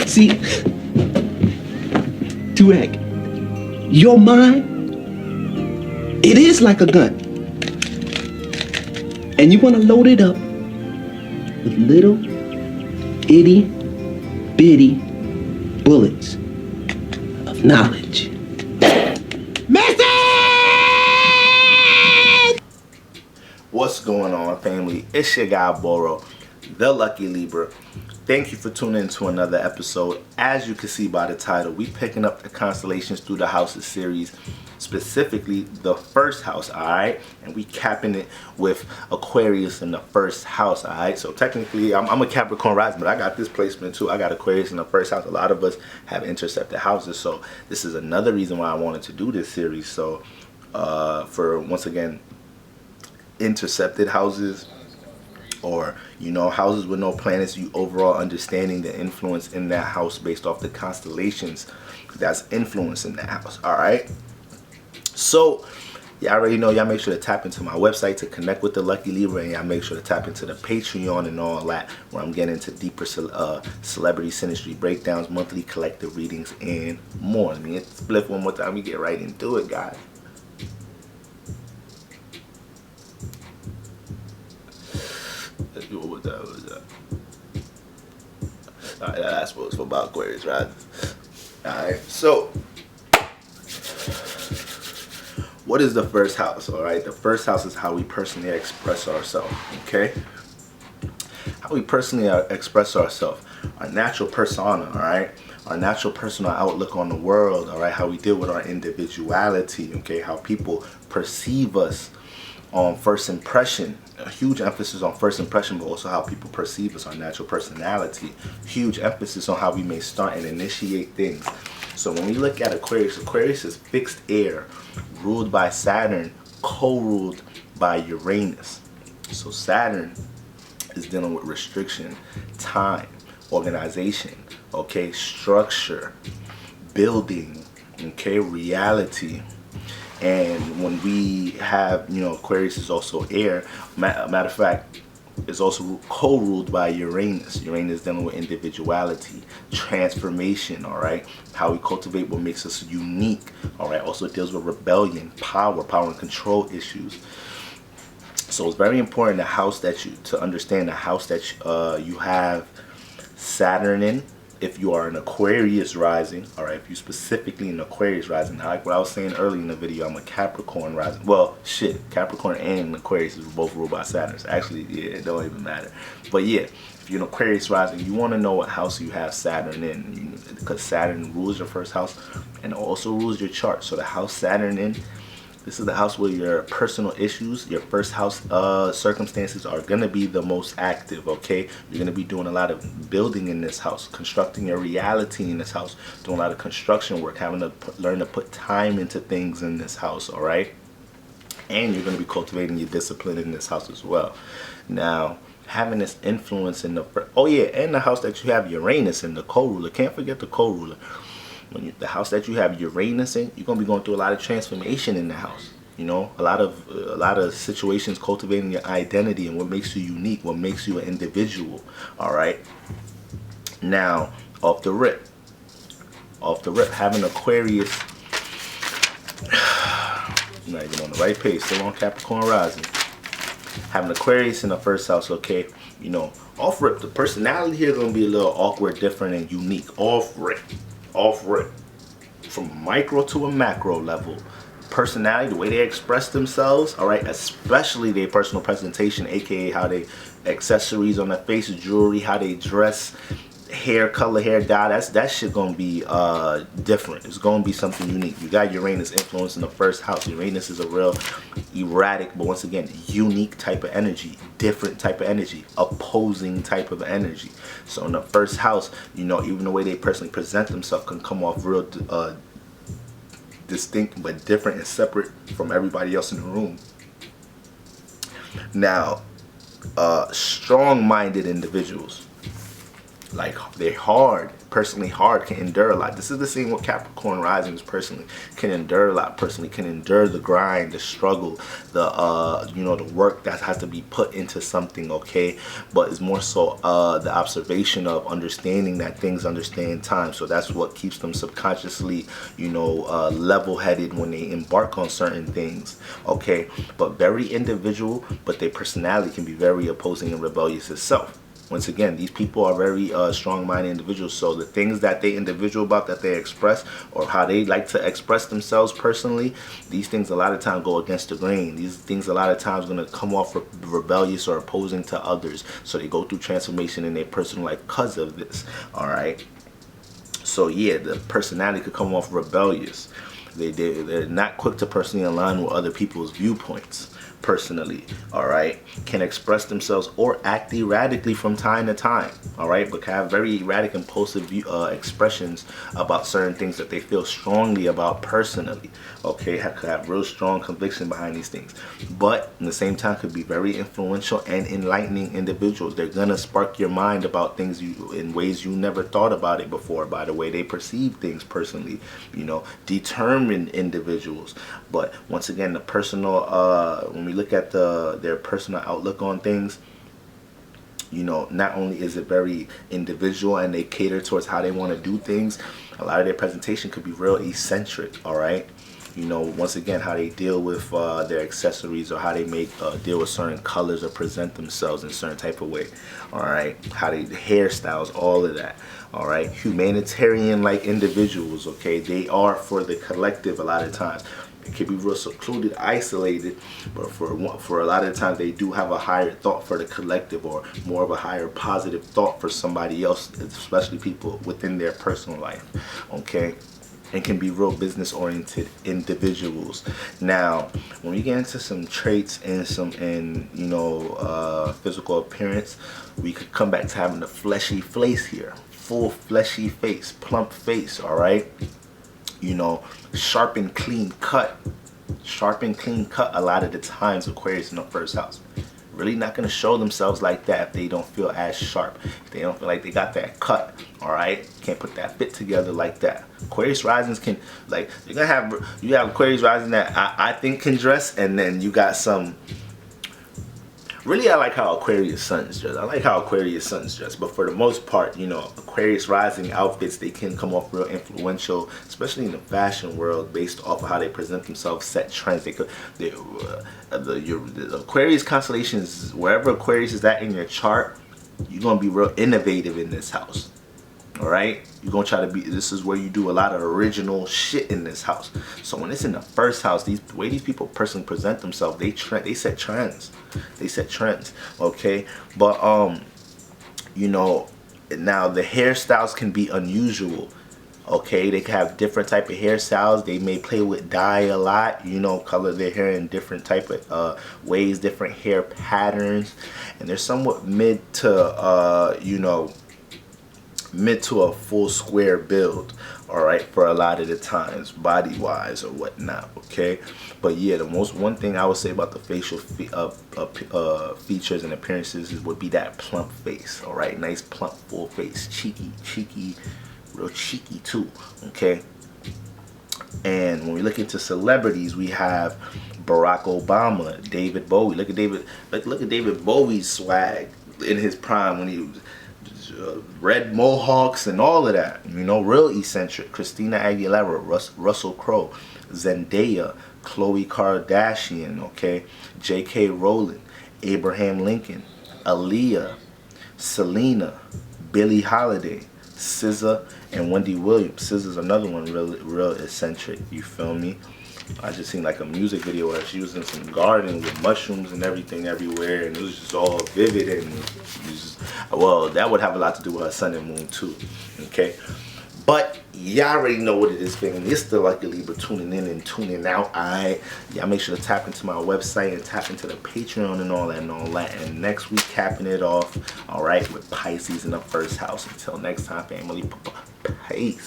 See, Turek, your mind, it is like a gun. And you want to load it up with little itty bitty bullets of knowledge. What's going on, family? It's your guy Boro, the Lucky Libra. Thank you for tuning in to another episode. As you can see by the title, we picking up the constellations through the houses series, specifically the first house, alright? And we capping it with Aquarius in the first house, alright? So technically, I'm a Capricorn rising, but I got this placement too. I got Aquarius in the first house. A lot of us have intercepted houses, so this is another reason why I wanted to do this series. So for, once again, intercepted houses, or houses with no planets, you overall understanding the influence in that house based off the constellations that's influencing that house. All right, so y'all already know, y'all make sure to tap into my website to connect with the Lucky Libra, and y'all make sure to tap into the Patreon and all that, where I'm getting into deeper celebrity synastry breakdowns, monthly collective readings, and more. Let me hit the split one more time. We get right into it, guys. Let's do what was that? Alright, that's what it's for about Aquarius, right? Alright, so what is the first house? Alright, the first house is how we personally express ourselves, okay? How we personally express ourselves, our natural persona, alright? Our natural personal outlook on the world, alright? How we deal with our individuality, okay? How people perceive us on first impression. A huge emphasis on first impression, but also how people perceive us, our natural personality. Huge emphasis on how we may start and initiate things. So when we look at Aquarius, Aquarius is fixed air, ruled by Saturn, co-ruled by Uranus. So Saturn is dealing with restriction, time, organization, okay, structure, building, okay, reality. And when we have, Aquarius is also air. Matter of fact, it's also co-ruled by Uranus. Uranus dealing with individuality, transformation, all right? How we cultivate what makes us unique, all right? Also deals with rebellion, power and control issues. So it's very important to understand the house that you have Saturn in. If you are an Aquarius rising, all right, if you specifically an Aquarius rising, like what I was saying earlier in the video, I'm a Capricorn rising. Well, shit, Capricorn and Aquarius is both ruled by Saturn. So actually, yeah, it don't even matter. But yeah, if you're an Aquarius rising, you want to know what house you have Saturn in, because Saturn rules your first house and also rules your chart. So the house Saturn in, this is the house where your personal issues, your first house circumstances are going to be the most active, okay? You're going to be doing a lot of building in this house, constructing your reality in this house, doing a lot of construction work, having to learn to put time into things in this house, all right? And you're going to be cultivating your discipline in this house as well. Now, having this influence in the, and the house that you have Uranus in, the co-ruler. Can't forget the co-ruler. The house that you have Uranus in, you're gonna be going through a lot of transformation in the house. A lot of situations cultivating your identity and what makes you unique, what makes you an individual. All right. Now, off the rip, having Aquarius. I'm not even on the right page. Still on Capricorn rising. Having Aquarius in the first house, okay. Off rip, the personality here is gonna be a little awkward, different, and unique. Off rip, from micro to a macro level. Personality, the way they express themselves, all right, especially their personal presentation, aka how they accessories on their face, jewelry, how they dress, hair color, hair dye, that shit gonna be different. It's gonna be something unique. You got Uranus influence in the first house. Uranus is a real erratic, but once again, unique type of energy, different type of energy, opposing type of energy. So in the first house, even the way they personally present themselves can come off real distinct but different and separate from everybody else in the room. Now, strong-minded individuals. Like they're hard, personally hard, can endure a lot. This is the same with Capricorn risings. Personally can endure a lot, personally can endure the grind, the struggle, the you know, the work that has to be put into something, okay? But it's more so the observation of understanding that things understand time. So that's what keeps them subconsciously, you know, level-headed when they embark on certain things, okay? But very individual, but their personality can be very opposing and rebellious itself. Once again, these people are very strong-minded individuals, so the things that they individual about, that they express, or how they like to express themselves personally, these things a lot of times go against the grain. These things a lot of times going to come off rebellious or opposing to others, so they go through transformation in their personal life because of this. All right, so yeah, the personality could come off rebellious. They're not quick to personally align with other people's viewpoints personally, all right, can express themselves or act erratically from time to time, all right, but can have very erratic, impulsive expressions about certain things that they feel strongly about personally, okay, could have real strong conviction behind these things, but in the same time could be very influential and enlightening individuals. They're gonna spark your mind about things in ways you never thought about it before, by the way they perceive things personally, you know, determined individuals. But once again, the personal, when we look at their personal outlook on things, you know, not only is it very individual and they cater towards how they want to do things, a lot of their presentation could be real eccentric, all right? You know, once again, how they deal with their accessories, or how they make deal with certain colors or present themselves in a certain type of way, all right? How they hairstyles, all of that, all right? Humanitarian like individuals, okay? They are for the collective a lot of times. It can be real secluded, isolated, but for a lot of times they do have a higher thought for the collective, or more of a higher positive thought for somebody else, especially people within their personal life, okay? And can be real business oriented individuals. Now, when we get into some traits and you know, physical appearance, we could come back to having the fleshy face here, full fleshy face, plump face, all right? You know, sharp and clean cut a lot of the times. Aquarius in the first house really not going to show themselves like that if they don't feel as sharp, if they don't feel like they got that cut, all right? Can't put that fit together like that. Aquarius risings can, like, you have Aquarius rising that I think can dress, and then you got some. Really, I like how Aquarius suns dress. I like how Aquarius suns dress. But for the most part, you know, Aquarius rising outfits, they can come off real influential, especially in the fashion world, based off of how they present themselves, set trends. The Aquarius constellations, wherever Aquarius is at in your chart, you're going to be real innovative in this house. All right, you're gonna try to be, this is where you do a lot of original shit in this house. So when it's in the first house, the way these people personally present themselves, they set trends, okay? But you know, now the hairstyles can be unusual, okay? They can have different type of hairstyles. They may play with dye a lot, you know, color their hair in different type of ways, different hair patterns, and they're somewhat mid to you know, mid to a full square build, all right, for a lot of the times, body wise or whatnot, okay? But yeah, one thing I would say about the facial features and appearances would be that plump face, all right? Nice plump full face, cheeky, real cheeky too, okay? And when we look into celebrities, we have Barack Obama, David Bowie. Look at David Bowie's swag in his prime when he was red mohawks and all of that, you know, real eccentric. Christina Aguilera, Russell Crowe, Zendaya, Khloe Kardashian, okay, J.K. Rowling, Abraham Lincoln, Aaliyah, Selena, Billie Holiday, SZA, and Wendy Williams. SZA's another one real eccentric, you feel me? I just seen like a music video where she was in some garden with mushrooms and everything everywhere, and it was just all vivid, and it was just, well, that would have a lot to do with her sun and moon too, okay? But y'all already know what it is, family. It's the Lucky Libra tuning in and tuning out. Alright, y'all make sure to tap into my website and tap into the Patreon and all that and all that. And next week, capping it off, alright, with Pisces in the first house. Until next time, family. Peace.